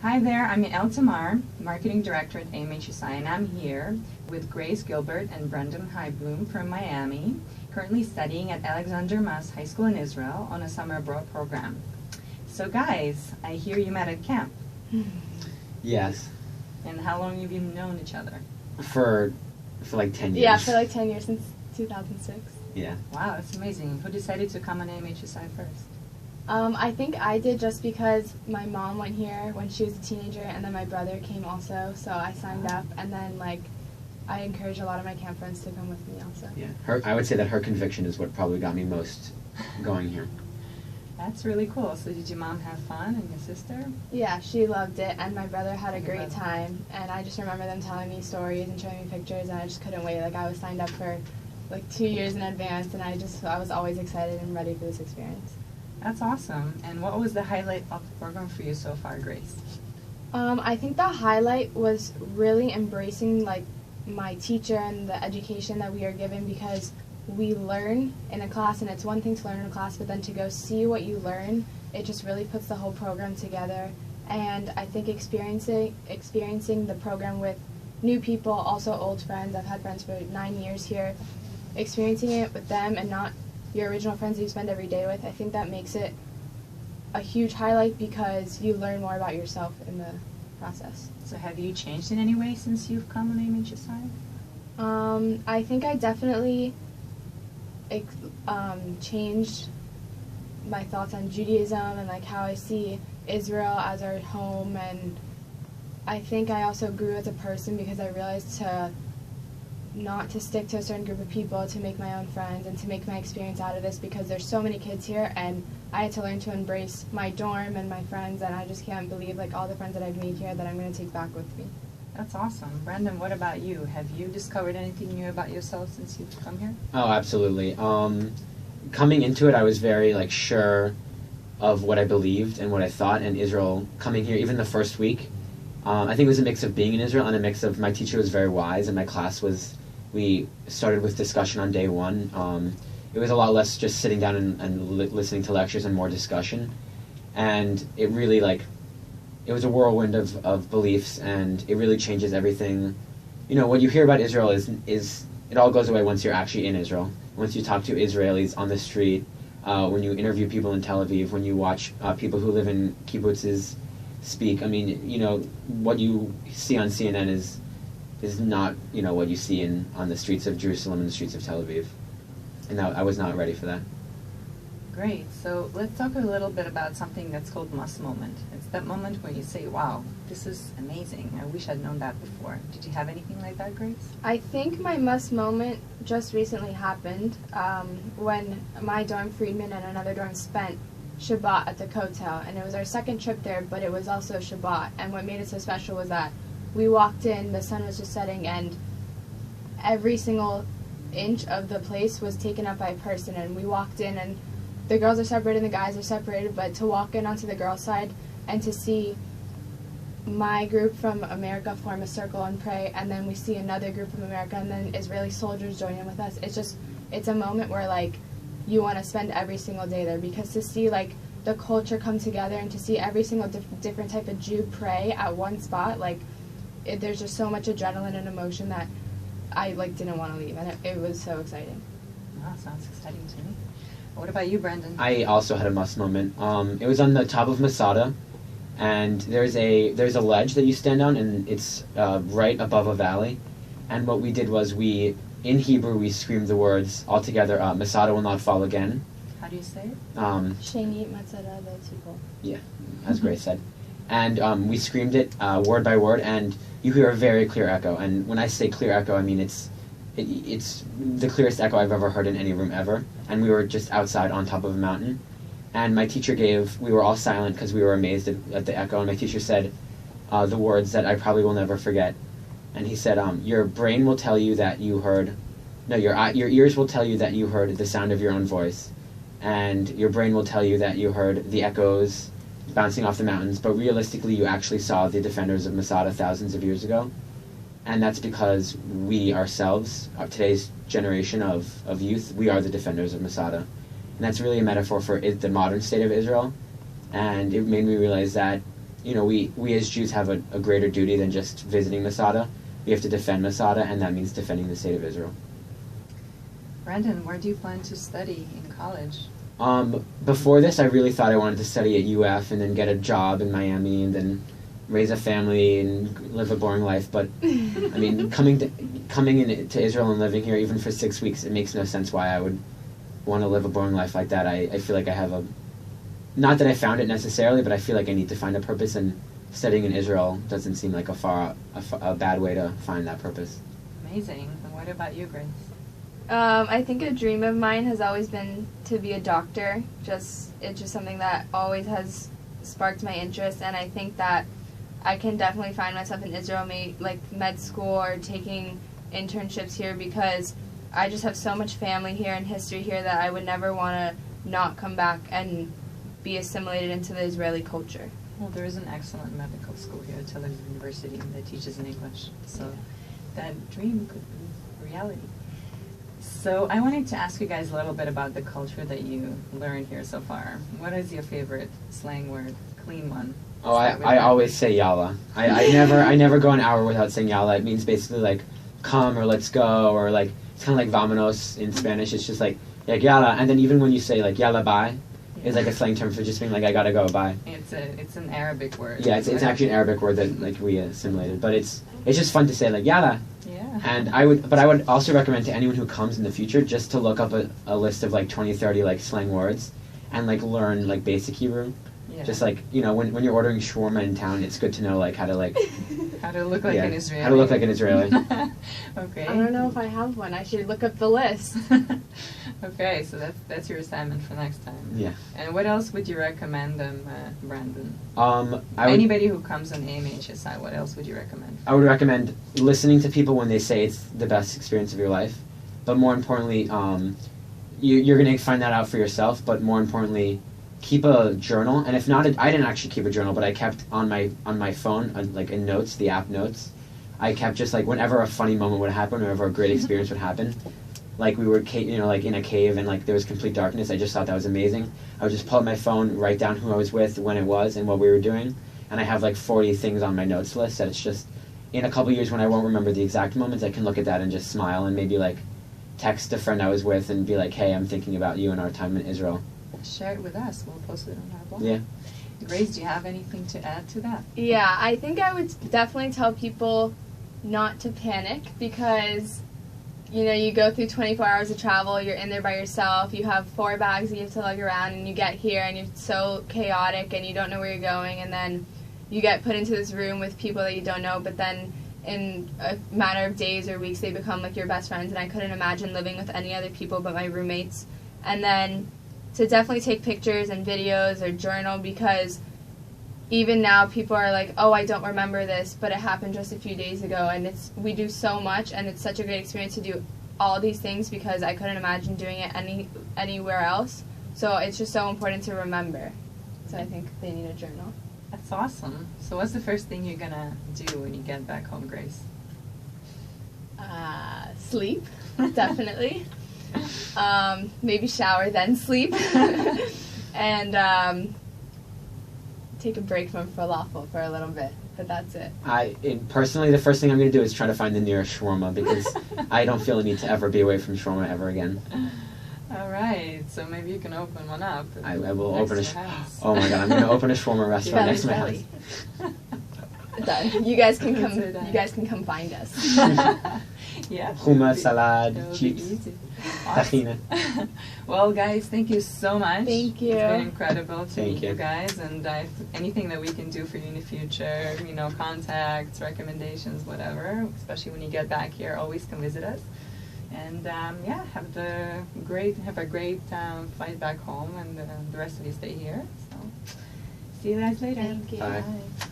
Hi there, I'm Yael Tamar, Marketing Director at AMHSI, and I'm here with Grace Gilbert and Brendan Highblum from Miami, currently studying at Alexander Mas High School in Israel on a summer abroad program. So guys, I hear you met at camp. Yes. And how long have you known each other? For like 10 years. Yeah, for like 10 years, since 2006. Yeah. Wow, that's amazing. Who decided to come on AMHSI first? I think I did just because my mom went here when she was a teenager, and then my brother came also, so I signed up, and then I encouraged a lot of my camp friends to come with me also. Yeah, I would say that her conviction is what probably got me most going here. That's really cool. So did your mom have fun and your sister? Yeah, she loved it, and my brother had a great time, and I just remember them telling me stories and showing me pictures, and I just couldn't wait. I was signed up for 2 years in advance, and I was always excited and ready for this experience. That's awesome. And what was the highlight of the program for you so far, Grace? I think the highlight was really embracing my teacher and the education that we are given, because we learn in a class, and it's one thing to learn in a class, but then to go see what you learn, it just really puts the whole program together. And I think experiencing the program with new people, also old friends, I've had friends for 9 years here, experiencing it with them and not your original friends that you spend every day with, I think that makes it a huge highlight because you learn more about yourself in the process. So have you changed in any way since you've come on AMHSI? I think I definitely changed my thoughts on Judaism and how I see Israel as our home, and I think I also grew as a person because I realized not to stick to a certain group of people, to make my own friends and to make my experience out of this, because there's so many kids here, and I had to learn to embrace my dorm and my friends, and I just can't believe all the friends that I've made here that I'm going to take back with me. That's awesome. Brendan, what about you? Have you discovered anything new about yourself since you've come here? Oh, absolutely. Coming into it, I was very sure of what I believed and what I thought, and Israel, coming here, even the first week, I think it was a mix of being in Israel and a mix of my teacher was very wise, and my class we started with discussion on day one. It was a lot less just sitting down and listening to lectures and more discussion. And it really, it was a whirlwind of beliefs, and it really changes everything. You know, what you hear about Israel is it all goes away once you're actually in Israel. Once you talk to Israelis on the street, when you interview people in Tel Aviv, when you watch people who live in kibbutzes speak. I mean, what you see on CNN is not, what you see on the streets of Jerusalem and the streets of Tel Aviv. And I was not ready for that. Great. So let's talk a little bit about something that's called must moment. It's that moment where you say, wow, this is amazing. I wish I'd known that before. Did you have anything like that, Grace? I think my must moment just recently happened when my dorm, Friedman, and another dorm spent Shabbat at the Kotel. And it was our second trip there, but it was also Shabbat. And what made it so special was that we walked in, the sun was just setting, and every single inch of the place was taken up by a person. And we walked in, and the girls are separated and the guys are separated, but to walk in onto the girls' side and to see my group from America form a circle and pray, and then we see another group from America, and then Israeli soldiers join in with us. It's a moment where you want to spend every single day there, because to see the culture come together and to see every single different type of Jew pray at one spot, there's just so much adrenaline and emotion that I didn't want to leave, and it was so exciting. Wow, sounds exciting to me. What about you, Brendan? I also had a must moment. It was on the top of Masada, and there's a ledge that you stand on, and it's right above a valley. And what we did was in Hebrew, we screamed the words all together, Masada will not fall again. How do you say it? Sheni Matzara Ve'tzipor. Yeah, as Grace said. And we screamed it word by word, and you hear a very clear echo. And when I say clear echo, I mean it's the clearest echo I've ever heard in any room ever. And we were just outside on top of a mountain. And my teacher we were all silent because we were amazed at the echo. And my teacher said the words that I probably will never forget. And he said, your brain will tell you that you heard, your ears will tell you that you heard the sound of your own voice. And your brain will tell you that you heard the echoes bouncing off the mountains, but realistically you actually saw the defenders of Masada thousands of years ago. And that's because we ourselves, today's generation of youth, we are the defenders of Masada. And that's really a metaphor for the modern state of Israel. And it made me realize that we as Jews have a greater duty than just visiting Masada. We have to defend Masada, and that means defending the state of Israel. Brandon, where do you plan to study in college? Before this, I really thought I wanted to study at UF and then get a job in Miami and then raise a family and live a boring life. But I mean, coming to Israel and living here even for 6 weeks, it makes no sense why I would want to live a boring life like that. I feel like I have not that I found it necessarily, but I feel like I need to find a purpose, and studying in Israel doesn't seem like a bad way to find that purpose. Amazing. And what about you, Grace? I think a dream of mine has always been to be a doctor. It's just something that always has sparked my interest, and I think that I can definitely find myself in Israel, like med school or taking internships here, because I just have so much family here and history here that I would never want to not come back and be assimilated into the Israeli culture. Well, there is an excellent medical school here at Tel Aviv University that teaches in English, so that dream could be reality. So I wanted to ask you guys a little bit about the culture that you learned here so far. What is your favorite slang word, clean one? Oh, I always say yalla. I never go an hour without saying yalla. It means basically like come or let's go, or like it's kind of like vámonos in Spanish. It's just like yalla, and then even when you say like yalla bye, it's like a slang term for just being like I gotta go, bye. It's an Arabic word. Yeah, it's actually an Arabic word that like we assimilated, but it's just fun to say like yalla. Yeah. And I would also recommend to anyone who comes in the future just to look up a list of like 20, 30 like slang words and like learn like basic Hebrew. Yeah. Just like, when you're ordering shawarma in town, it's good to know like how to like how to look like an Israeli. How to look like an Israeli. Okay. I don't know if I have one. I should look up the list. Okay, so that's your assignment for next time. Yeah. And what else would you recommend them, Brandon? Anybody who comes on AMHSI, what else would you recommend? I would recommend listening to people when they say it's the best experience of your life. But more importantly, you're going to find that out for yourself. But more importantly, keep a journal. And if not, I didn't actually keep a journal, but I kept on my phone, like in Notes, the app Notes. I kept just like whenever a funny moment would happen, whenever a great experience would happen. Like we were, like in a cave and like there was complete darkness. I just thought that was amazing. I would just pull up my phone, write down who I was with, when it was, and what we were doing. And I have like 40 things on my notes list that it's just, in a couple years when I won't remember the exact moments, I can look at that and just smile and maybe like text a friend I was with and be like, hey, I'm thinking about you and our time in Israel. Share it with us. We'll post it on our blog. Yeah. Grace, do you have anything to add to that? Yeah, I think I would definitely tell people not to panic, because you go through 24 hours of travel, you're in there by yourself, you have 4 bags that you have to lug around, and you get here and you're so chaotic and you don't know where you're going, and then you get put into this room with people that you don't know, but then in a matter of days or weeks they become like your best friends, and I couldn't imagine living with any other people but my roommates. And then to definitely take pictures and videos or journal, because even now people are like, oh, I don't remember this, but it happened just a few days ago, and we do so much, and it's such a great experience to do all these things, because I couldn't imagine doing it anywhere else. So it's just so important to remember. So I think they need a journal. That's awesome. So what's the first thing you're gonna do when you get back home, Grace? Sleep, definitely. Maybe shower, then sleep. And take a break from falafel for a little bit, but that's it. Personally, the first thing I'm going to do is try to find the nearest shawarma, because I don't feel a need to ever be away from shawarma ever again. All right, so maybe you can open one up. I will open oh my god, I'm going to open a shawarma restaurant next to my house. Done. You guys can come. You guys can come find us. Yeah. Hummus, salad, chips, tahina. Well, guys, thank you so much. Thank you. It's been incredible to meet you guys, and anything that we can do for you in the future, contacts, recommendations, whatever. Especially when you get back here, always come visit us. And have a great flight back home, and the rest of you stay here. So, see you guys later. Thank you. Bye. Bye.